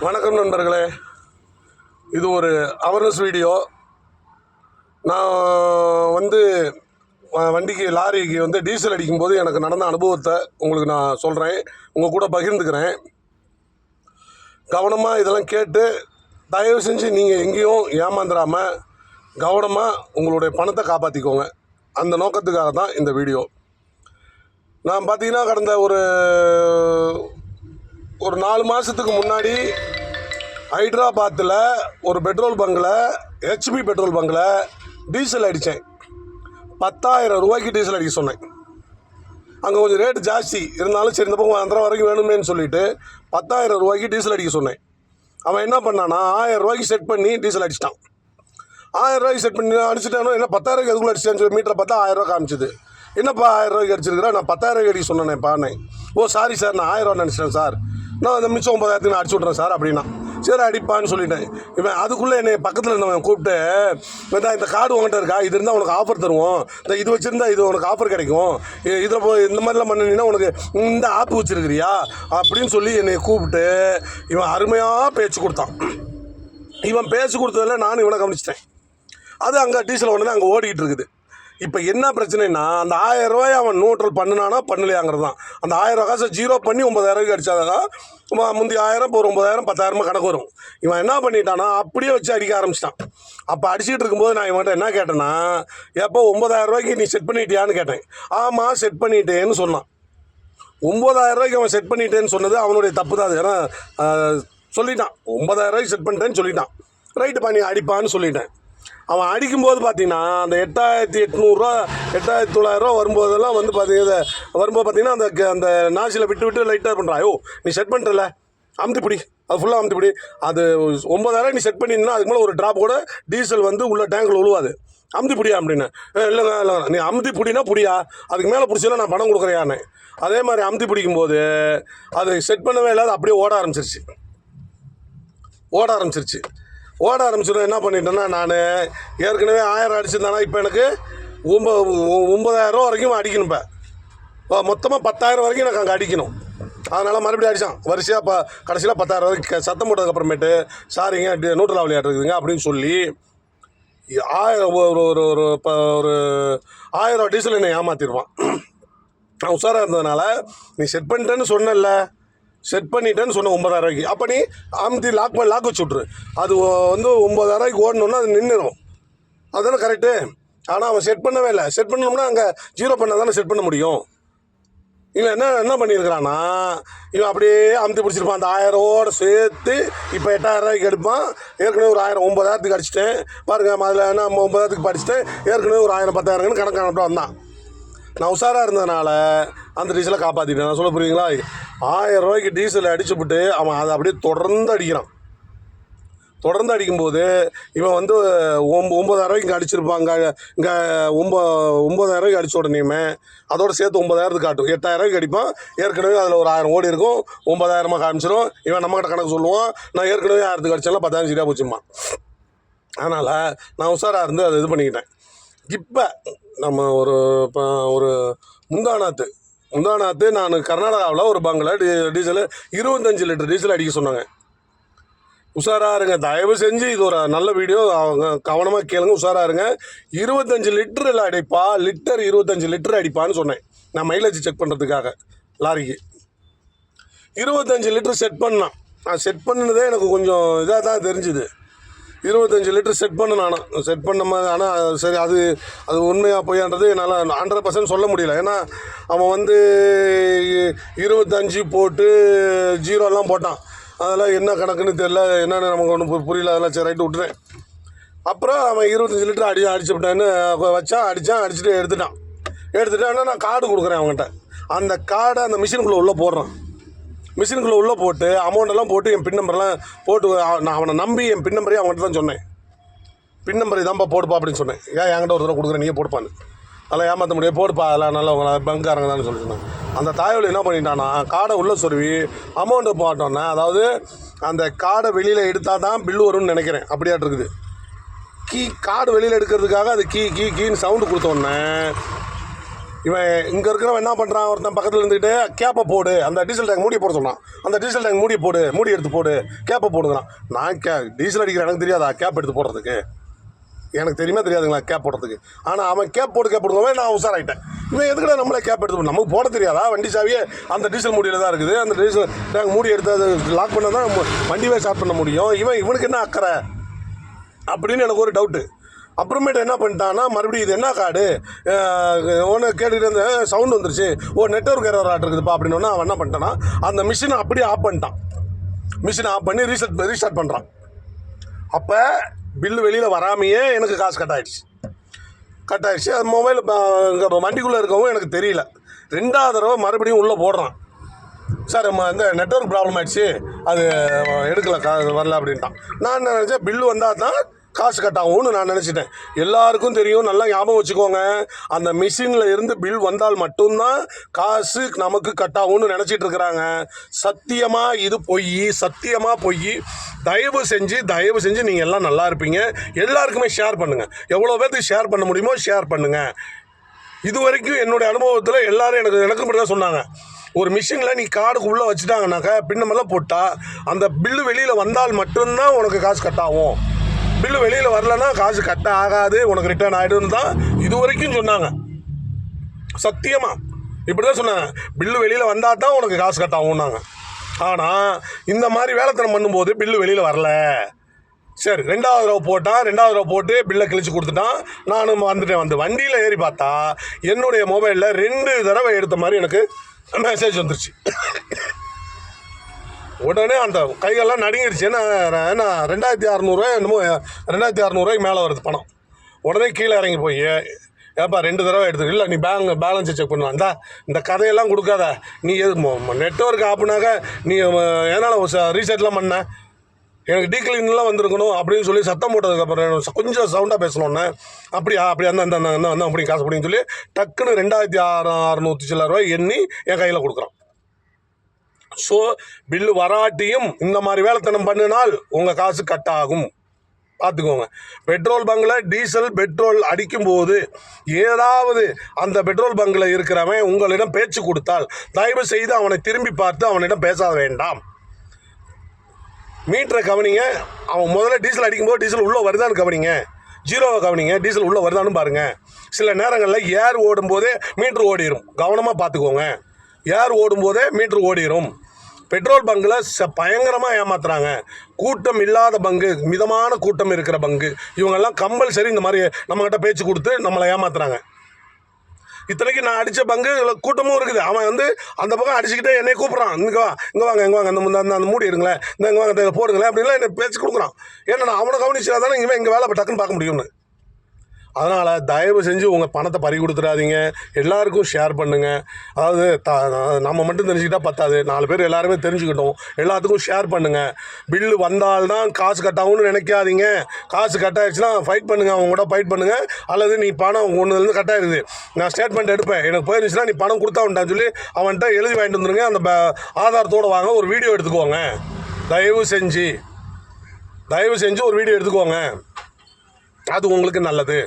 வணக்கம் நண்பர்களே, இது ஒரு அவேர்னஸ் வீடியோ. நான் வண்டிக்கு லாரிக்கு டீசல் அடிக்கும்போது எனக்கு நடந்த அனுபவத்தை உங்களுக்கு நான் சொல்கிறேன், உங்கள் கூட பகிர்ந்துக்கிறேன். கவனமாக இதெல்லாம் கேட்டு தயவு செஞ்சு நீங்கள் எங்கேயும் ஏமாந்துடாமல் கவனமாக உங்களுடைய பணத்தை காப்பாற்றிக்கோங்க. அந்த நோக்கத்துக்காக தான் இந்த வீடியோ. நான் பார்த்தீங்கன்னா கடந்த ஒரு 4 மாதத்துக்கு முன்னாடி ஹைதராபாத்தில் ஒரு பெட்ரோல் பங்கில், ஹெச்பி பெட்ரோல் பங்கில் டீசல் அடித்தேன். 10,000 ரூபாய்க்கு டீசல் அடிக்க சொன்னேன். அங்கே கொஞ்சம் ரேட்டு ஜாஸ்தி இருந்தாலும் சரி, இந்த பக்கம் 1,000 வரைக்கும் வேணுமேன்னு சொல்லிவிட்டு 10,000 ரூபாய்க்கு டீசல் அடிக்க சொன்னேன். அவன் என்ன பண்ணான்னா 1000 ரூபாய்க்கு செட் பண்ணி டீசல் அடிச்சிட்டான். 1000 ரூபாய்க்கு செட் பண்ணி அடிச்சுட்டானோ, என்ன 10,000 ரூபாய்க்கு எதுக்குள்ள அடிச்சிட்டான்னு சொல்லி மீட்டரை பார்த்தா 1000 ரூபா காமிச்சிது. என்னப்பா 1000 ரூபாய்க்கு அடிச்சிருக்கிறேன், நான் 10,000 ரூபாய்க்கு அடிக்க சொன்னேன்ப்பாண்ணே. ஓ சாரி சார், நான் 1000 ரூபா நினச்சிட்டேன் சார், நான் அந்த மிச்சம் 9,000 நான் அடிச்சு விட்றேன் சார் அப்படின்னா. சரி அடிப்பான்னு சொல்லிட்டேன். இவன் அதுக்குள்ளே என்னை பக்கத்தில் இருந்தவன் கூப்பிட்டு, இந்த கார்டு உங்கள்கிட்ட இருக்கா, இது இருந்தால் உனக்கு ஆஃபர் தருவோம், இது வச்சுருந்தா இது உனக்கு ஆஃபர் கிடைக்கும், இதில் போய் இந்த மாதிரிலாம் பண்ணினீங்கன்னா உனக்கு இந்த ஆப் வச்சுருக்கிறியா அப்படின்னு சொல்லி என்னை கூப்பிட்டு இவன் அருமையாக பேச்சு கொடுத்தான். இவன் பேச்சு கொடுத்ததில் நானும் இவனை கவனிச்சிட்டேன். அது அங்கே டீசல் உடனே அங்கே ஓடிக்கிட்டு இருக்குது. இப்போ என்ன பிரச்சனைனா, அந்த 1000 ரூபாய் அவன் நியூட்ரல் பண்ணினானா பண்ணலையாங்கிறது தான். அந்த 1000 ரூபா காசை ஜீரோ பண்ணி 9,000 ரூபாய்க்கு அடித்தாதான் முந்தி 1000, இப்போ ஒரு 9,000, 10,000 கணக்கு வரும். இவன் என்ன பண்ணிட்டானா அப்படியே வச்சு அடிக்க ஆரம்பிச்சிட்டான். அப்போ அடிச்சுட்டு இருக்கும்போது நான் இவன்கிட்ட என்ன கேட்டேன்னா, எப்போ 9,000 ரூபாய்க்கு நீ செட் பண்ணிட்டியான்னு கேட்டேன். ஆமாம் செட் பண்ணிட்டேன்னு சொன்னான். 9,000 ரூபாய்க்கு அவன் செட் பண்ணிட்டேன்னு சொன்னது அவனுடைய தப்பு தான். அது ஏன்னா சொல்லிட்டான், 9,000 ரூபாய்க்கு செட் பண்ணிட்டேன்னு சொல்லிட்டான். ரைட்டு பண்ணி அடிப்பான்னு சொல்லிட்டேன். அவன் அடிக்கும்போது பார்த்தீங்கன்னா அந்த 8,800 8,900 வரும்போதெல்லாம் பார்த்தீங்கன்னா அந்த நாசியில் விட்டு லைட்டாக பண்ணுறான். ஐயோ நீ செட் பண்ணுறல, அமுத்தி பிடி, அது ஃபுல்லாக அமுத்தி பிடி. அது 9,000 நீ செட் பண்ணினா அதுக்கு மேலே ஒரு ட்ராப் கூட டீசல் உள்ள டேங்கில் உழுவாது, அமுத்தி பிடியா அப்படின்னு. இல்லைங்க நீ அமுத்தி பிடினா பிடியா, அதுக்கு மேலே பிடிச்சல நான் பணம் கொடுக்குறேயான்னு. அதே மாதிரி அமுத்தி பிடிக்கும்போது அது செட் பண்ணவே இல்லாத அப்படியே ஓட ஆரம்பிச்சிடும். என்ன பண்ணிட்டேன்னா, நான் ஏற்கனவே 1000 அடிச்சிருந்தானா இப்போ எனக்கு 9,000 ரூபா வரைக்கும் அடிக்கணும். இப்போ மொத்தமாக 10,000 வரைக்கும் எனக்கு அங்கே அடிக்கணும். அதனால் மறுபடியும் அடித்தான் வரிசையாக. இப்போ கடைசியில் 10,000 வரைக்கும் சத்தம் போட்டதுக்கப்புறமேட்டு, சாரிங்க நியூட்ரல் விளையாட்டுருக்குதுங்க அப்படின்னு சொல்லி 1000 டீசல் என்னை ஏமாற்றிடுவான். நான் உஷாராக இருந்ததுனால, நீ செட் பண்ணிட்டேன்னு சொன்னல, செட் பண்ணிட்டேன்னு சொன்ன 9,000 ரூபாய்க்கு, அப்போ நீ அமுத்தி லாக் வச்சு விட்ரு. அது 9,000 ரூபாய்க்கு ஓடணுன்னா அது நின்றுடும். அதுதானே கரெக்டு. ஆனால் அவன் செட் பண்ணவே இல்லை. செட் பண்ணணும்னா அங்கே ஜீரோ பண்ணால் தானே செட் பண்ண முடியும். இவன் என்ன பண்ணியிருக்கிறான்னா, இவன் அப்படியே அமுத்தி பிடிச்சிருப்பான். அந்த 1000 சேர்த்து இப்போ 8,000 ரூபாய்க்கு எடுப்பான். ஏற்கனவே ஒரு 1000 9,000 அடிச்சிட்டேன் பாருங்கள். அதில் என்ன 9,000 படிச்சுட்டேன், ஏற்கனவே ஒரு 1000 10,000 கணக்கான வந்தான். நான் உஷாராக இருந்ததுனால அந்த டீசலை காப்பாற்றிட்டேன். நான் சொல்ல புரியுங்களா, 1000 ரூபாய்க்கு டீசலை அடிச்சுவிட்டு அவன் அதை அப்படியே தொடர்ந்து அடிக்கிறான். தொடர்ந்து அடிக்கும்போது இவன் 9,000 ரூபாய்க்கு இங்கே அடிச்சிருப்பாங்க. இங்கே 9,000 ரூபாய்க்கு அடித்த உடனேயுமே அதோடு சேர்த்து 9,000 காட்டும். 8,000 ரூபாய்க்கு அடிப்பான். ஏற்கனவே அதில் ஒரு 1000 ஓடி இருக்கும், 9,000 காமிச்சிடும். இவன் நம்மகிட்ட கணக்கு சொல்லுவான், நான் ஏற்கனவே 1000 அடித்தாலும் 10,000 சரியாக போச்சுமா. அதனால் நான் உஷாராக இருந்து அதை இது பண்ணிக்கிட்டேன். இப்போ நம்ம ஒரு முந்தானாத்து நான் கர்நாடகாவில் ஒரு பங்கில் டீசல் 25 லிட்டர் டீசல் அடிக்க சொன்னாங்க. உஷாராக இருங்க, தயவு செஞ்சு இது ஒரு நல்ல வீடியோ, அவங்க கவனமாக கேளுங்க, உஷாராக இருங்க. 25 லிட்டரில் அடிப்பா, 25 லிட்டர் அடிப்பான்னு சொன்னேன். நான் மைலேஜ் செக் பண்ணுறதுக்காக லாரிக்கு 25 லிட்டர் செட் பண்ணான். நான் செட் பண்ணினதே எனக்கு கொஞ்சம் இதாக தான் தெரிஞ்சுது. 25 லிட்டர் செட் பண்ண மாதிரி. ஆனால் சரி, அது உண்மையாக பொய்யான்றது என்னால் 100% சொல்ல முடியல. ஏன்னா அவன் 25 போட்டு 0 போட்டான். அதெல்லாம் என்ன கணக்குன்னு தெரில, என்னென்னு நமக்கு ஒன்றும் புரியல. அதெல்லாம் சரி ரைட்டு விட்டுறேன். அப்புறம் அவன் 25 லிட்டர் அடிச்சு விட்டான்னு அடிச்சுட்டு எடுத்துட்டான். நான் கார்டு கொடுக்குறேன் அவங்ககிட்ட. அந்த கார்டை அந்த மிஷினுக்குள்ளே உள்ளே போடுறான். மிஷினுக்குள்ளே உள்ளே போட்டு அமௌண்ட்டெல்லாம் போட்டு என் பின் நம்பர்லாம் போட்டு, நான் அவனை நம்பி என் பின் நம்பரையும் அவங்ககிட்ட தான் சொன்னேன். பின் நம்பர் இதான்ப்பா போடுப்பா அப்படின்னு சொன்னேன். என்கிட்ட ஒரு தடவை கொடுக்குறேன், நீங்கள் போடுப்பான்னு. அதெல்லாம் ஏமாற்ற முடியாது, போடுப்பா அதெல்லாம் நல்லா உங்களை பங்காரங்க தான் சொல்லி சொன்னாங்க. அந்த தாயவளி என்ன பண்ணிட்டான்னா, கார்டை உள்ளே சொருவி அமௌண்ட்டை போட்டோன்னே, அதாவது அந்த கார்டை வெளியில் எடுத்தால் தான் பில்லு வரும்னு நினைக்கிறேன், அப்படியாட்டு இருக்குது. கார்டு வெளியில் எடுக்கிறதுக்காக அது கீன்னு சவுண்டு கொடுத்தோன்னே இவன் இங்கே இருக்கிறவன் என்ன பண்ணுறான், ஒருத்தன் பக்கத்தில் இருந்துக்கிட்டு கேப்பை போடு, அந்த டீசல் டேங்க் மூடி போட சொன்னான். அந்த டீசல் டேங்க் மூடி போடு, மூடி எடுத்து போடு, கேப்பை போடுங்கிறான். நான் டீசல் அடிக்கிற எனக்கு தெரியாதா கேப் எடுத்து போடுறதுக்கு? எனக்கு தெரியுமா தெரியாதுங்களா கேப் போடுறதுக்கு? ஆனால் அவன் கேப் போடுங்க நான் உஷாராயிட்டேன். இவன் எதுக்குடா நம்மளே கேப் எடுத்து நமக்கு போட தெரியாதா? வண்டி சாவியே அந்த டீசல் மூடியில் தான் இருக்குது. அந்த டீசல் டேங்க் மூடி எடுத்து அது லாக் பண்ண தான் வண்டியே ஸ்டார்ட் பண்ண முடியும். இவனுக்கு என்ன அக்கறை அப்படின்னு எனக்கு ஒரு டவுட்டு. அப்புறமேட்டு என்ன பண்ணிட்டான்னா, மறுபடியும் இது என்ன கார்டு ஒன்று கேட்டுக்கிட்டு இருந்த சவுண்டு வந்துருச்சு, நெட்வொர்க் எரர் இருக்குதுப்பா அப்படின்னு. அவன் என்ன பண்ணிட்டான்னா அந்த மிஷினை அப்படியே ஆஃப் பண்ணிட்டான். மிஷினை ஆஃப் பண்ணி ரீஸ்டார்ட் பண்ணுறான். அப்போ பில்லு வெளியில் வராமையே எனக்கு காசு கட் ஆகிடுச்சு. அது மொபைல் வண்டிக்குள்ளே இருக்கவும் எனக்கு தெரியல. 2வது தடவை மறுபடியும் உள்ளே போடுறான். சார் இந்த நெட்வொர்க் ப்ராப்ளம் ஆகிடுச்சு, அது எடுக்கலை, வரல அப்படின்ட்டான். நான் நினச்சேன் பில்லு வந்தால் தான் காசு கட் ஆகும்னு நான் நினச்சிட்டேன். எல்லாருக்கும் தெரியும், நல்லா ஞாபகம் வச்சுக்கோங்க, அந்த மிஷினில் இருந்து பில் வந்தால் மட்டும்தான் காசு நமக்கு கட் ஆகும்னு நினச்சிட்டு இருக்கிறாங்க. சத்தியமாக இது பொய். தயவு செஞ்சு நீங்கள் எல்லாம் நல்லா இருப்பீங்க. எல்லாருக்குமே ஷேர் பண்ணுங்கள். எவ்வளோ பேருக்கு ஷேர் பண்ண முடியுமோ ஷேர் பண்ணுங்கள். இது வரைக்கும் என்னுடைய அனுபவத்தில் எல்லாரும் எனக்கு மட்டும் தான் சொன்னாங்க, ஒரு மிஷினில் நீ கார்டுக்கு உள்ளே வச்சுட்டாங்கனாக்கா பின்னமெல்லாம் போட்டால் அந்த பில்லு வெளியில் வந்தால் மட்டும்தான் உனக்கு காசு கட் ஆகும். பில்லு வெளியில் வரலன்னா காசு கட் ஆகாது, உனக்கு ரிட்டர்ன் ஆகிடுன்னு தான் இது வரைக்கும் சொன்னாங்க. சத்தியமாக இப்படி தான் சொன்னாங்க. பில்லு வெளியில் வந்தால் தான் உனக்கு காசு கட் ஆகும்னாங்க. ஆனால் இந்த மாதிரி வேலைத்தனம் பண்ணும்போது பில்லு வெளியில் வரல. சரி, 2வது தடவை போட்டு பில்லை கிழிச்சு கொடுத்துட்டான். நானும் வந்துட்டேன். வண்டியில் ஏறி பார்த்தா என்னுடைய மொபைலில் 2 தடவை எடுத்த மாதிரி எனக்கு மெசேஜ் வந்துருச்சு. உடனே அந்த கைகள்லாம் நடுங்கிடுச்சு. ஏன்னா 2600 என்னமோ 2600 மேலே வருது பணம். உடனே கீழே இறங்கி போய், ஏப்பா 2 தடவை எடுத்துருக்கு, இல்லை நீ பேலன்ஸை செக் பண்ணுவாந்தா, இந்த கதையெல்லாம் கொடுக்காத, நீ நெட்வொர்க் ஆப்புனாக்க நீ எதனால் ரீசெட்லாம் பண்ண, எனக்கு டீக்ளீன்லாம் வந்திருக்கணும் அப்படின்னு சொல்லி சத்தம் போட்டதுக்கப்புறம் கொஞ்சம் சவுண்டாக பேசணுன்னே, அப்படியா அந்த அப்படி காசு அப்படின்னு சொல்லி டக்குன்னு 2600 சில்லற ரூபாய் எண்ணி என் கையில் கொடுக்குறான். ஸோ பில்லு வராட்டியும் இந்த மாதிரி வேலைத்தனம் பண்ணினால் உங்கள் காசு கட் ஆகும், பார்த்துக்கோங்க. பெட்ரோல் பங்கில் பெட்ரோல் அடிக்கும்போது ஏதாவது அந்த பெட்ரோல் பங்கில் இருக்கிறவன் உங்களிடம் பேச்சு கொடுத்தால் தயவு செய்து அவனை திரும்பி பார்த்து அவனிடம் பேச வேண்டாம். மீட்டரை கவனிங்க. அவன் முதல்ல டீசல் அடிக்கும்போது டீசல் உள்ளே வருதான்னு கவனிங்க, 0வை கவனிங்க, டீசல் உள்ளே வருதான்னு பாருங்கள். சில நேரங்களில் ஏர் ஓடும்போதே மீட்ரு ஓடிடும், கவனமாக பார்த்துக்கோங்க. ஏர் ஓடும்போதே மீட்ரு ஓடிடும். பெட்ரோல் பங்கில் பயங்கரமாக ஏமாத்துறாங்க. கூட்டம் இல்லாத பங்கு, மிதமான கூட்டம் இருக்கிற பங்கு, இவங்கெல்லாம் கம்பல்சரி இந்த மாதிரி நம்மக்கிட்ட பேச்சு கொடுத்து நம்மளை ஏமாத்துறாங்க. இத்தனைக்கு நான் அடித்த பங்கு கூட்டமும் இருக்குது. அவன் அந்த பக்கம் அடிச்சுக்கிட்டே என்னை கூப்பிட்றான், இங்கே வாங்க அந்த மூடி இருங்களேன், இங்கே வாங்க போடுங்களேன் அப்படின்லாம் என்னை பேச்சு கொடுக்குறான். ஏன்னா நான் அவனை கவனிச்சா தானே இங்கே வேலை டக்குன்னு பார்க்க முடியும்னு. அதனால் தயவு செஞ்சு உங்கள் பணத்தை பறி கொடுத்துடாதீங்க. எல்லாருக்கும் ஷேர் பண்ணுங்கள். அதாவது நம்ம மட்டும் தெரிஞ்சுக்கிட்டால் பத்தாது, 4 பேர் எல்லாருமே தெரிஞ்சுக்கிட்டோம். எல்லாத்துக்கும் ஷேர் பண்ணுங்கள். பில்லு வந்தால்தான் காசு கட்டாகும்னு நினைக்காதீங்க. காசு கட்டாயிடுச்சுன்னா ஃபைட் பண்ணுங்கள், அவங்க கூட ஃபைட் பண்ணுங்கள். அல்லது நீ பணம் ஒன்றுலேருந்து கட்டாயிருது, நான் ஸ்டேட்மெண்ட் எடுப்பேன், எனக்கு போயிருந்துச்சுன்னா நீ பணம் கொடுத்தான்ட்டான்னு சொல்லி அவன்கிட்ட எழுதி வாங்கிட்டு வந்துடுங்க. அந்த ஆதாரத்தோடு வாங்க, ஒரு வீடியோ எடுத்துக்கோங்க. தயவு செஞ்சு ஒரு வீடியோ எடுத்துக்கோங்க. அது உங்களுக்கு நல்லது.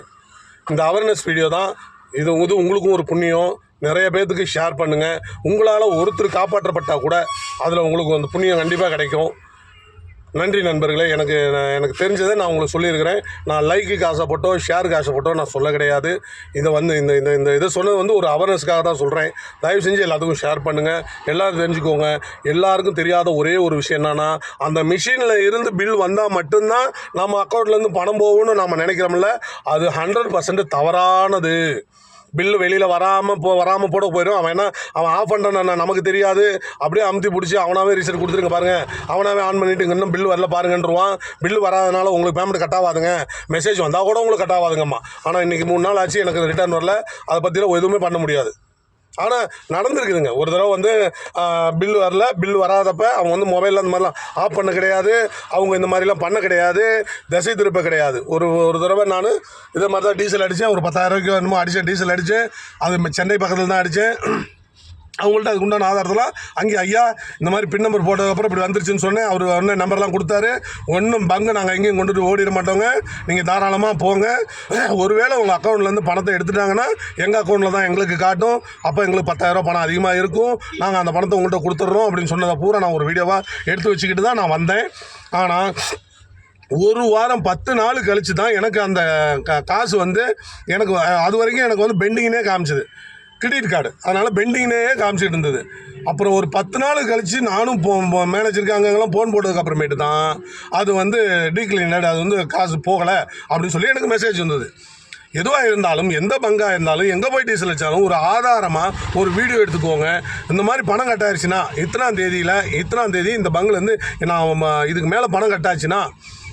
இந்த அவேர்னஸ் வீடியோ தான் இது. உங்களுக்கும் ஒரு புண்ணியம். நிறைய பேர்த்துக்கு ஷேர் பண்ணுங்கள். உங்களால் ஒருத்தர் காப்பாற்றப்பட்டால் கூட அதில் உங்களுக்கு புண்ணியம் கண்டிப்பாக கிடைக்கும். நன்றி நண்பர்களே. எனக்கு தெரிஞ்சதை நான் உங்களுக்கு சொல்லியிருக்கிறேன். நான் லைக்குக்கு ஆசைப்பட்டோ ஷேருக்கு ஆசைப்பட்டோ நான் சொல்ல கிடையாது. இதை இந்த இதை சொன்னது ஒரு அவேர்னஸ்க்காக தான் சொல்கிறேன். தயவு செஞ்சு எல்லாத்துக்கும் ஷேர் பண்ணுங்கள். எல்லோரும் தெரிஞ்சுக்கோங்க. எல்லாருக்கும் தெரியாத ஒரே ஒரு விஷயம் என்னென்னா, அந்த மிஷினில் இருந்து பில் வந்தால் மட்டும்தான் நம்ம அக்கௌண்ட்லேருந்து பணம் போகும்னு நம்ம நினைக்கிறோம்ல, அது 100% தவறானது. பில்லு வெளியில் வராமல் போட போயிடும். அவன் ஆஃப் பண்ணுறான், நமக்கு தெரியாது, அப்படியே அமுத்தி பிடிச்சி அவனாவே ரீசெட் கொடுத்துருங்க பாருங்கள், அவனாவே ஆன் பண்ணிவிட்டு இன்னும் பில்லு வரல பாருங்கன்றுவான். பில்லு வராதனால உங்களுக்கு பேமெண்ட் கட் ஆகாதுங்க, மெசேஜ் வந்தால் கூட உங்களுக்கு கட் ஆகாதுங்கம்மா. ஆனால் இன்றைக்கி 3 நாள் ஆச்சு, எனக்கு ரிட்டர்ன் வரல. அதை பற்றிலாம் எதுவுமே பண்ண முடியாது. ஆனால் நடந்துருக்குதுங்க. ஒரு தடவை பில்லு வராதப்ப அவங்க மொபைலில் அந்த மாதிரிலாம் ஆஃப் பண்ண கிடையாது, அவங்க இந்த மாதிரிலாம் பண்ண கிடையாது, திசை திருப்ப கிடையாது. ஒரு தடவை நான் இதே மாதிரி தான் டீசல் அடித்தேன். ஒரு 10,000 ரூபாய்க்கு என்னமோ அடித்தேன், டீசல் அடித்தேன். அது சென்னை பக்கத்தில் தான் அடித்தேன். அவங்கள்ட்ட அதுக்கு உண்டான ஆதாரத்தெல்லாம் அங்கே ஐயா இந்த மாதிரி பின் நம்பர் போட்டதுக்கப்புறம் இப்படி வந்துருச்சுன்னு சொன்னேன். அவர் ஒன்று நம்பர்லாம் கொடுத்தாரு. ஒன்றும் பங்கு நாங்கள் எங்கேயும் கொண்டுட்டு ஓடிட மாட்டோங்க, நீங்கள் தாராளமாக போங்க. ஒருவேளை உங்கள் அக்கௌண்ட்லேருந்து பணத்தை எடுத்துட்டாங்கன்னா எங்கள் அக்கௌண்ட்டில் தான் எங்களுக்கு காட்டும். அப்போ எங்களுக்கு 10,000 பணம் அதிகமாக இருக்கும். நாங்கள் அந்த பணத்தை உங்கள்கிட்ட கொடுத்துட்றோம் அப்படின்னு சொன்னதை பூரா நான் ஒரு வீடியோவாக எடுத்து வச்சுக்கிட்டு தான் நான் வந்தேன். ஆனால் ஒரு வாரம் 10 நாள் கழித்து தான் எனக்கு அந்த காசு வந்து எனக்கு அது வரைக்கும் எனக்கு வந்து பெண்டிங்னே காமிச்சிது கிரெடிட் கார்டு. அதனால் பெண்டிங்னே காமிச்சிட்டு இருந்தது. அப்புறம் ஒரு 10 நாள் கழித்து நானும் மேனேஜருக்கு அங்கெல்லாம் ஃபோன் போட்டதுக்கப்புறமேட்டு தான் அது வந்து டீக்ளைனட், அது வந்து காசு போகலை அப்படின்னு சொல்லி எனக்கு மெசேஜ் வந்தது. எதுவாக இருந்தாலும் எந்த பங்காக இருந்தாலும் எங்கே போய் டீசல் வச்சாலும் ஒரு ஆதாரமாக ஒரு வீடியோ எடுத்துக்கோங்க. இந்த மாதிரி பணம் கட்டாயிருச்சுன்னா இத்தனாம் தேதி இந்த பங்குலேருந்து நான் இதுக்கு மேலே பணம் கட்டாச்சுன்னா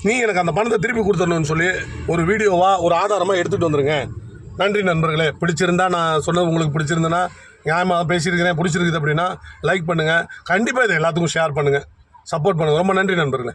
நீ எனக்கு அந்த பணத்தை திருப்பி கொடுத்துடணும்னு சொல்லி ஒரு வீடியோவாக ஒரு ஆதாரமாக எடுத்துகிட்டு வந்துடுங்க. நன்றி நண்பர்களே. பிடிச்சிருந்தா நான் சொன்னது உங்களுக்கு பிடிச்சிருந்தேன்னா, நியாயமாக பேசியிருக்கிறேன், பிடிச்சிருக்குது அப்படின்னா லைக் பண்ணுங்கள். கண்டிப்பாக இதை எல்லாத்துக்கும் ஷேர் பண்ணுங்கள், சப்போர்ட் பண்ணுங்கள். ரொம்ப நன்றி நண்பர்களே.